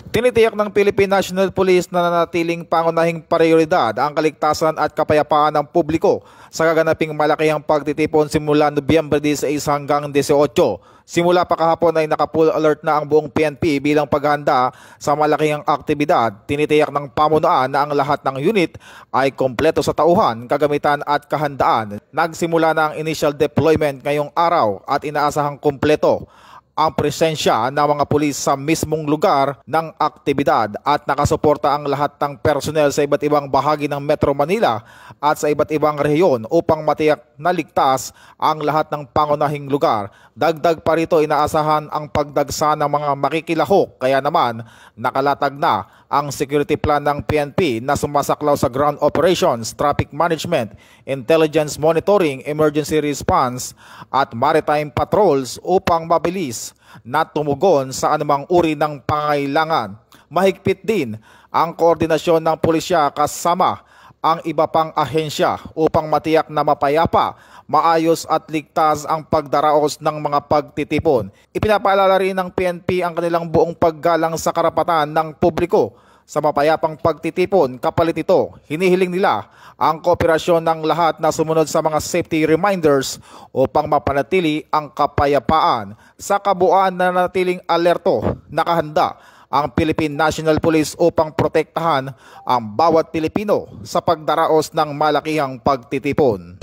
Tinitiyak ng Philippine National Police na nanatiling pangunahing prioridad ang kaligtasan at kapayapaan ng publiko sa gaganaping malakihang pagtitipon simula Nobyembre 16 hanggang 18. Simula pa kahapon ay naka-full alert na ang buong PNP bilang paghahanda sa malakihang aktibidad. Tinitiyak ng pamunuan na ang lahat ng unit ay kompleto sa tauhan, kagamitan at kahandaan. Nagsimula na ang initial deployment ngayong araw at inaasahang kompleto ang presensya ng mga pulis sa mismong lugar ng aktibidad at nakasuporta ang lahat ng personnel sa iba't ibang bahagi ng Metro Manila at sa iba't ibang rehiyon upang matiyak na ligtas ang lahat ng pangunahing lugar. Dagdag pa rito, inaasahan ang pagdagsa ng mga makikilahok, kaya naman nakalatag na ang security plan ng PNP na sumasaklaw sa ground operations, traffic management, intelligence monitoring, emergency response at maritime patrols upang mabilis na tumugon sa anumang uri ng pangailangan. Mahigpit din ang koordinasyon ng pulisya kasama ang iba pang ahensya upang matiyak na mapayapa, maayos at ligtas ang pagdaraos ng mga pagtitipon. Ipinapaalala rin ng PNP ang kanilang buong paggalang sa karapatan ng publiko sa mapayapang pagtitipon. Kapalit ito, hinihiling nila ang kooperasyon ng lahat na sumunod sa mga safety reminders upang mapanatili ang kapayapaan. Sa kabuuan na nanatiling alerto, nakahanda ang Philippine National Police upang protektahan ang bawat Pilipino sa pagdaraos ng malakihang pagtitipon.